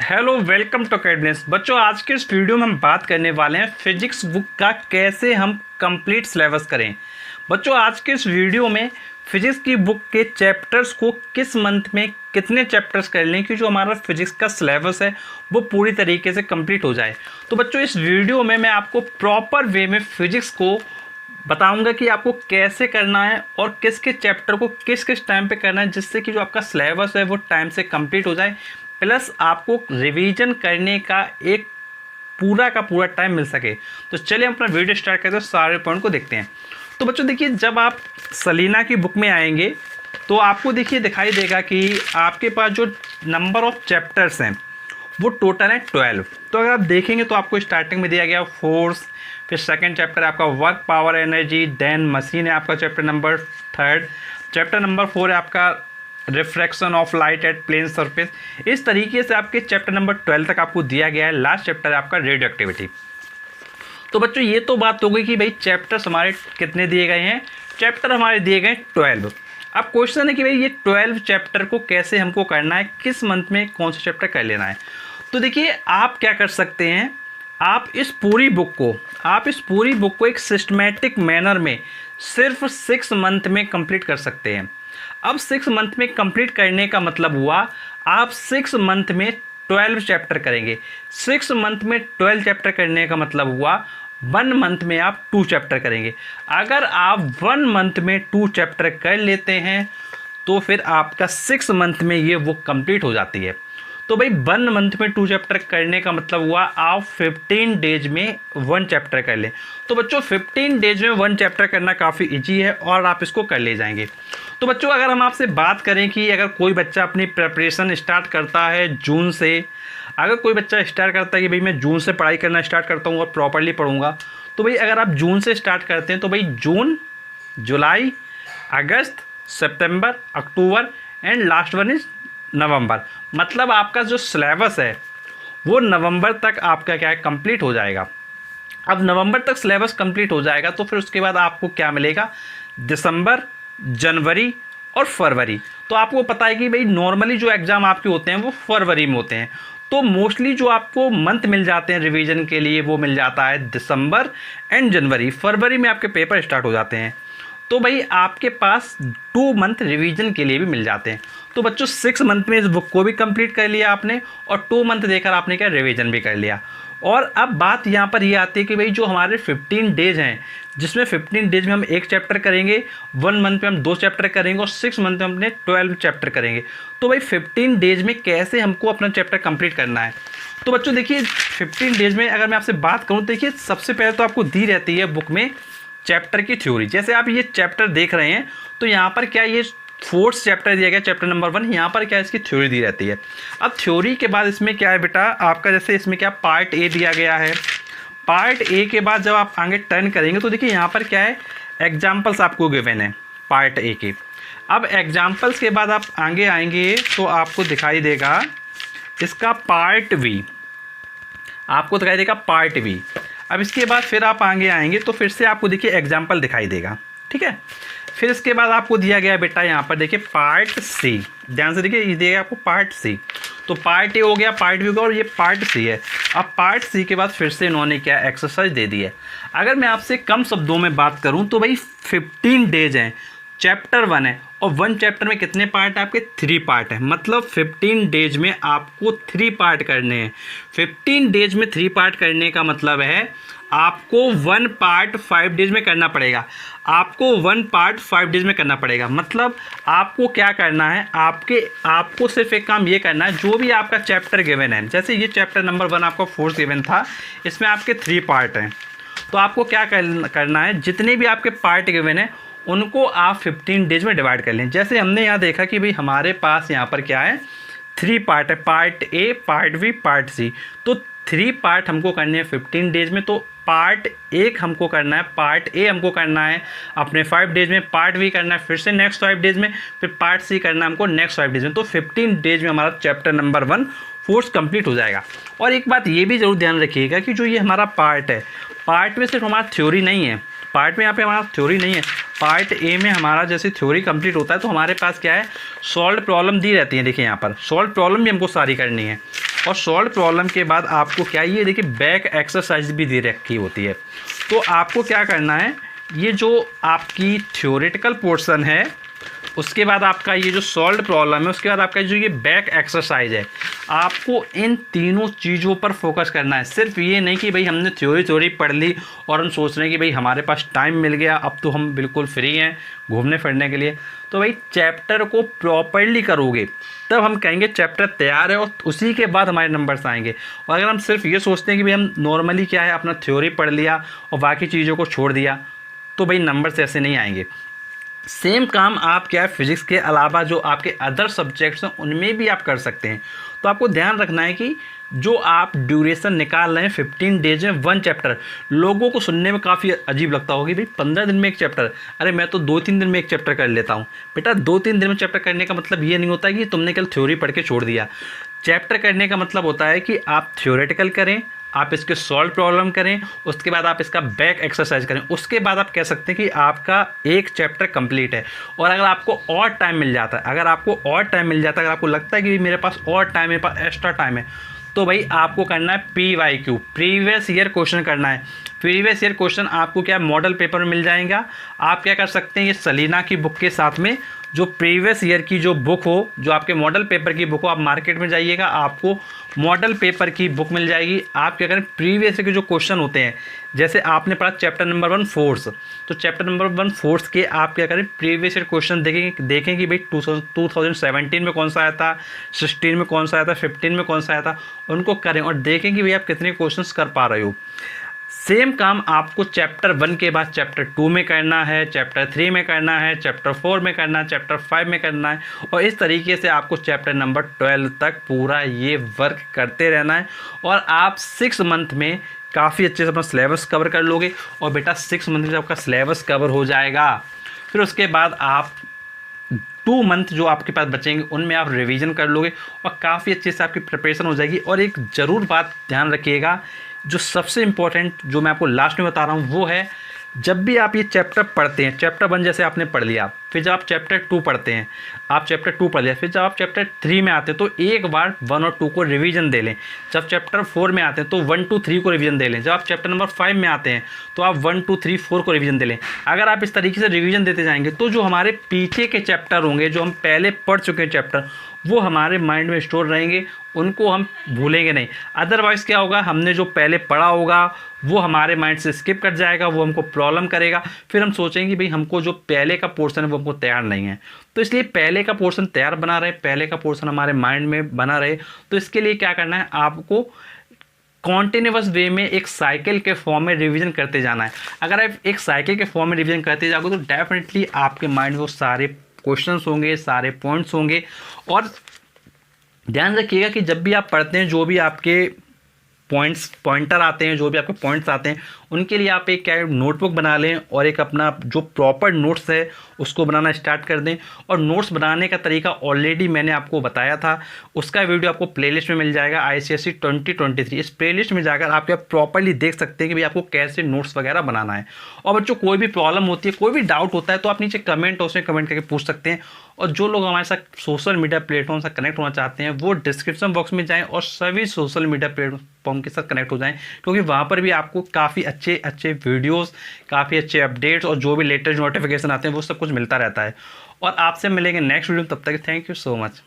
Hello, welcome to academics. बच्चों, आज के इस वीडियो में हम बात करने वाले हैं फिजिक्स बुक का कैसे हम कंप्लीट सिलेबस करें। बच्चों, आज के इस वीडियो में फिजिक्स की बुक के चैप्टर्स को किस मंथ में कितने चैप्टर्स कर लें कि जो हमारा फिजिक्स का सिलेबस है वो पूरी तरीके से कंप्लीट हो जाए। तो बच्चों, इस वीडियो में मैं आपको प्रॉपर वे में फिजिक्स को बताऊंगा कि आपको कैसे करना है और किस किस चैप्टर को किस किस टाइम पे करना है, जिससे कि जो आपका सिलेबस है वो टाइम से कंप्लीट हो जाए, प्लस आपको रिवीजन करने का एक पूरा का पूरा टाइम मिल सके। तो चलिए हम अपना वीडियो स्टार्ट करते हैं, सारे पॉइंट को देखते हैं। तो बच्चों देखिए, जब आप सलीना की बुक में आएंगे तो आपको देखिए दिखाई देगा कि आपके पास जो नंबर ऑफ चैप्टर्स हैं वो टोटल है 12। तो अगर आप देखेंगे तो आपको स्टार्टिंग में दिया गया फोर्स, फिर सेकंड चैप्टर है आपका work power energy, then machine है आपका चैप्टर नंबर 3, चैप्टर नंबर 4 है आपका refraction of light at plane surface. इस तरीके से आपके चैप्टर नंबर 12 तक आपको दिया गया है। लास्ट चैप्टर है आपका रेडियो एक्टिविटी। तो बच्चों, ये तो बात हो गई कि भाई चैप्टर्स हमारे कितने दिए गए हैं। चैप्टर हमारे दिए गए 12। अब क्वेश्चन है कि भाई ये 12 चैप्टर को कैसे हमको करना है, किस मंथ में कौन सा चैप्टर कर लेना है। तो देखिए, आप क्या कर सकते हैं, आप इस पूरी बुक को एक सिस्टमैटिक मैनर में सिर्फ 6 मंथ में कंप्लीट कर सकते हैं। अब 6 मंथ में कंप्लीट करने का मतलब हुआ आप 6 मंथ में 12 चैप्टर करेंगे। 6 मंथ में 12 चैप्टर करने का मतलब हुआ 1 मंथ में आप 2 चैप्टर करेंगे। अगर आप 1 मंथ में 2 चैप्टर कर लेते हैं तो फिर आपका 6 मंथ में ये बुक कंप्लीट हो जाती है। तो भाई 1 मंथ में 2 चैप्टर करने का मतलब हुआ आप 15 डेज में 1 चैप्टर कर लें। तो बच्चों, 15 डेज में 1 चैप्टर करना काफ़ी इजी है और आप इसको कर ले जाएंगे। तो बच्चों, अगर हम आपसे बात करें कि अगर कोई बच्चा अपनी प्रिपरेशन स्टार्ट करता है जून से, अगर कोई बच्चा स्टार्ट करता है कि भाई मैं जून से पढ़ाई करना स्टार्ट करता हूँ और प्रॉपरली पढ़ूंगा, तो भाई अगर आप जून से स्टार्ट करते हैं तो भाई जून, जुलाई, अगस्त, सितंबर, अक्टूबर and last one is November. मतलब आपका जो सिलेबस है वो नवंबर तक आपका क्या है, कंप्लीट हो जाएगा। अब नवंबर तक सिलेबस कंप्लीट हो जाएगा तो फिर उसके बाद आपको क्या मिलेगा, दिसंबर, जनवरी और फरवरी। तो आपको पता है कि भाई नॉर्मली जो एग्ज़ाम आपके होते हैं वो फरवरी में होते हैं। तो मोस्टली जो आपको मंथ मिल जाते हैं रिवीजन के लिए वो मिल जाता है दिसंबर एंड जनवरी। फरवरी में आपके पेपर स्टार्ट हो जाते हैं। तो भाई आपके पास 2 मंथ रिवीजन के लिए भी मिल जाते हैं। तो बच्चों, 6 मंथ में इस बुक को भी कंप्लीट कर लिया आपने और 2 मंथ देकर आपने क्या रिवीजन भी कर लिया। और अब बात यहाँ पर ये आती है कि भाई जो हमारे 15 डेज हैं, जिसमें 15 डेज में हम 1 चैप्टर करेंगे, 1 मंथ में हम 2 चैप्टर करेंगे और 6 मंथ में हमने 12 चैप्टर करेंगे। तो भाई 15 डेज में कैसे हमको अपना चैप्टर कंप्लीट करना है। तो बच्चों देखिए, 15 डेज में अगर मैं आपसे बात करूँ तो देखिए, सबसे पहले तो आपको दी रहती है बुक में चैप्टर की थ्योरी। जैसे आप ये चैप्टर देख रहे हैं तो यहाँ पर क्या, ये 4th चैप्टर दिया गया, चैप्टर नंबर 1। यहाँ पर क्या इसकी थ्योरी दी रहती है। अब थ्योरी के बाद इसमें क्या है बेटा आपका, जैसे इसमें क्या पार्ट ए दिया गया है। पार्ट ए के बाद जब आप आगे टर्न करेंगे तो देखिए यहाँ पर क्या है, एग्जाम्पल्स आपको गिवन है पार्ट ए के। अब एग्जाम्पल्स के बाद आप आगे आएंगे तो आपको दिखाई देगा इसका पार्ट बी, आपको दिखाई देगा पार्ट बी। अब इसके बाद फिर आप आगे आएंगे तो फिर से आपको देखिए एग्जाम्पल दिखाई देगा, ठीक है। फिर इसके बाद आपको दिया गया बेटा यहाँ पर देखिए पार्ट सी। ध्यान से देखिए, ये दिया आपको पार्ट सी। तो पार्ट ए हो गया, पार्ट बी हो गया और ये पार्ट सी है। अब पार्ट सी के बाद फिर से इन्होंने क्या एक्सरसाइज दे दी है। अगर मैं आपसे कम शब्दों में बात करूँ तो भाई 15 डेज हैं, चैप्टर 1 है और 1 चैप्टर में कितने पार्ट है आपके, 3 पार्ट है। मतलब 15 डेज में आपको 3 पार्ट करने हैं। 15 डेज में 3 पार्ट करने का मतलब है आपको 1 पार्ट 5 डेज में करना पड़ेगा। आपको 1 पार्ट 5 डेज में करना पड़ेगा। मतलब आपको क्या करना है, आपको सिर्फ एक काम ये करना है, जो भी आपका चैप्टर गिवन है, जैसे ये चैप्टर नंबर 1 आपका 4th गिवन था, इसमें आपके 3 पार्ट हैं। तो आपको क्या करना है, जितने भी आपके पार्ट गिवन है उनको आप 15 डेज में डिवाइड कर लें। जैसे हमने यहाँ देखा कि भाई हमारे पास यहाँ पर क्या है, 3 पार्ट है, part A, part B, part C. तो 3 पार्ट हमको करने हैं 15 डेज में। तो पार्ट 1 हमको करना है, पार्ट ए हमको करना है अपने 5 डेज में, पार्ट बी करना है फिर से नेक्स्ट 5 डेज में, फिर पार्ट सी करना है हमको नेक्स्ट 5 डेज में। तो 15 डेज में हमारा चैप्टर नंबर 1 फोर्स कंप्लीट हो जाएगा। और एक बात ये भी ज़रूर ध्यान रखिएगा कि जो ये हमारा पार्ट है, पार्ट में सिर्फ हमारा थ्योरी नहीं है, पार्ट में यहाँ पे हमारा थ्योरी नहीं है। पार्ट ए में हमारा जैसे थ्योरी कंप्लीट होता है तो हमारे पास क्या है, सॉल्व प्रॉब्लम दी रहती है। देखिए यहाँ पर सॉल्व प्रॉब्लम भी हमको सारी करनी है। और सॉल्व प्रॉब्लम के बाद आपको क्या, ये देखिए बैक एक्सरसाइज भी दे रखी होती है। तो आपको क्या करना है, ये जो आपकी थ्योरेटिकल पोर्शन है, उसके बाद आपका ये जो सॉल्व प्रॉब्लम है, उसके बाद आपका जो ये बैक एक्सरसाइज है, आपको इन तीनों चीज़ों पर फोकस करना है। सिर्फ ये नहीं कि भाई हमने थ्योरी पढ़ ली और हम सोच रहे हैं कि भाई हमारे पास टाइम मिल गया, अब तो हम बिल्कुल फ्री हैं घूमने फिरने के लिए। तो भाई चैप्टर को प्रॉपरली करोगे तब हम कहेंगे चैप्टर तैयार है, और उसी के बाद हमारे नंबर्स आएंगे। और अगर हम सिर्फ ये सोचते हैं कि भाई हम नॉर्मली क्या है अपना थ्योरी पढ़ लिया और बाकी चीज़ों को छोड़ दिया, तो भाई नंबर्स ऐसे नहीं आएंगे। सेम काम आप क्या है फिजिक्स के अलावा जो आपके अदर सब्जेक्ट्स हैं उनमें भी आप कर सकते हैं। तो आपको ध्यान रखना है कि जो आप ड्यूरेशन निकाल रहे हैं 15 डेज में 1 चैप्टर, लोगों को सुनने में काफ़ी अजीब लगता होगा कि भाई 15 दिन में 1 चैप्टर, अरे मैं तो 2-3 दिन में 1 चैप्टर कर लेता हूँ। बेटा 2-3 दिन में चैप्टर करने का मतलब ये नहीं होता कि तुमने कल थ्योरी पढ़ के छोड़ दिया। चैप्टर करने का मतलब होता है कि आप थ्योरेटिकल करें, आप इसके सॉल्व प्रॉब्लम करें, उसके बाद आप इसका बैक एक्सरसाइज करें, उसके बाद आप कह सकते हैं कि आपका एक चैप्टर कंप्लीट है। और अगर आपको और टाइम मिल जाता है, अगर आपको लगता है कि मेरे पास और टाइम, मेरे पास एक्स्ट्रा टाइम है, तो भाई आपको करना है PYQ, प्रीवियस ईयर क्वेश्चन करना है। प्रीवियस ईयर क्वेश्चन आपको क्या मॉडल पेपर में मिल जाएगा। आप क्या कर सकते हैं, ये सलीना की बुक के साथ में जो प्रीवियस ईयर की जो बुक हो, जो आपके मॉडल पेपर की बुक हो, आप मार्केट में जाइएगा, आपको मॉडल पेपर की बुक मिल जाएगी। आप क्या करें, प्रीवियस ईयर के जो क्वेश्चन होते हैं, जैसे आपने पढ़ा चैप्टर नंबर 1 फोर्स, तो चैप्टर नंबर 1 फोर्स के आप क्या करें, प्रीवियस ईयर क्वेश्चन देखें कि भाई 2017 में कौन सा आया था, 16 में कौन सा आया था, 15 में कौन सा आया था, उनको करें और देखें कि भाई आप कितने क्वेश्चंस कर पा रहे हो। सेम काम आपको चैप्टर 1 के बाद चैप्टर 2 में करना है, चैप्टर 3 में करना है, चैप्टर 4 में करना है, चैप्टर 5 में करना है, और इस तरीके से आपको चैप्टर नंबर 12 तक पूरा ये वर्क करते रहना है। और आप 6 मंथ में काफ़ी अच्छे से अपना सिलेबस कवर कर लोगे। और बेटा 6 मंथ में जब आपका सिलेबस कवर हो जाएगा, फिर उसके बाद आप 2 मंथ जो आपके पास बचेंगे उनमें आप रिवीजन कर लोगे और काफ़ी अच्छे से आपकी प्रिपरेशन हो जाएगी। और एक ज़रूर बात ध्यान रखिएगा, जो सबसे इम्पोर्टेंट जो मैं आपको लास्ट में बता रहा हूँ वो है, जब भी आप ये चैप्टर पढ़ते हैं, चैप्टर 1 जैसे आपने पढ़ लिया, फिर जब आप चैप्टर 2 पढ़ते हैं, आप चैप्टर 2 पढ़ लिया, फिर जब आप चैप्टर 3 में आते हैं तो एक बार 1 और 2 को रिवीजन दे लें। जब चैप्टर 4 में आते हैं तो 1, 2, 3 को रिवीजन दे लें। जब आप चैप्टर नंबर 5 में आते हैं तो आप 1, 2, 3, 4 को रिवीजन दे लें। अगर आप इस तरीके से रिवीजन देते जाएंगे तो जो हमारे पीछे के चैप्टर होंगे, जो हम पहले पढ़ चुके हैं चैप्टर, वो हमारे माइंड में स्टोर रहेंगे, उनको हम भूलेंगे नहीं। अदरवाइज़ क्या होगा, हमने जो पहले पढ़ा होगा वो हमारे माइंड से स्किप कर जाएगा, वो हमको प्रॉब्लम करेगा, फिर हम सोचेंगे कि भाई हमको जो पहले का पोर्शन है वो हमको तैयार नहीं है। तो इसलिए पहले का पोर्शन तैयार बना रहे, पहले का पोर्शन हमारे माइंड में बना रहे, तो इसके लिए क्या करना है, आपको कॉन्टिन्यूअस वे में एक साइकिल के फॉर्म में रिवीजन करते जाना है। अगर आप एक साइकिल के फॉर्म में रिवीजन करते जाओगे तो डेफिनेटली आपके माइंड में वो सारे क्वेश्चंस होंगे, सारे पॉइंट्स होंगे। और ध्यान रखिएगा कि जब भी आप पढ़ते हैं, जो भी आपके पॉइंटर आते हैं, जो भी आपके पॉइंट्स आते हैं, उनके लिए आप एक क्या नोटबुक बना लें और एक अपना जो प्रॉपर नोट्स है उसको बनाना स्टार्ट कर दें। और नोट्स बनाने का तरीका ऑलरेडी मैंने आपको बताया था, उसका वीडियो आपको प्लेलिस्ट में मिल जाएगा ICSE 2023। इस प्लेलिस्ट में जाकर आप क्या प्रॉपरली देख सकते हैं कि भाई आपको कैसे नोट्स वगैरह बनाना है। और बच्चों कोई भी प्रॉब्लम होती है, कोई भी डाउट होता है तो आप नीचे कमेंट उसमें कमेंट करके पूछ सकते हैं। और जो लोग हमारे साथ सोशल मीडिया प्लेटफॉर्म से कनेक्ट होना चाहते हैं वो डिस्क्रिप्शन बॉक्स में जाएं और सभी सोशल मीडिया प्लेटफॉर्म के साथ कनेक्ट हो जाएं, क्योंकि वहाँ पर भी आपको काफ़ी अच्छे वीडियोस, काफ़ी अच्छे अपडेट्स और जो भी लेटेस्ट नोटिफिकेशन आते हैं वो सब कुछ मिलता रहता है। और आपसे मिलेंगे नेक्स्ट वीडियो, तब तक थैंक यू सो मच।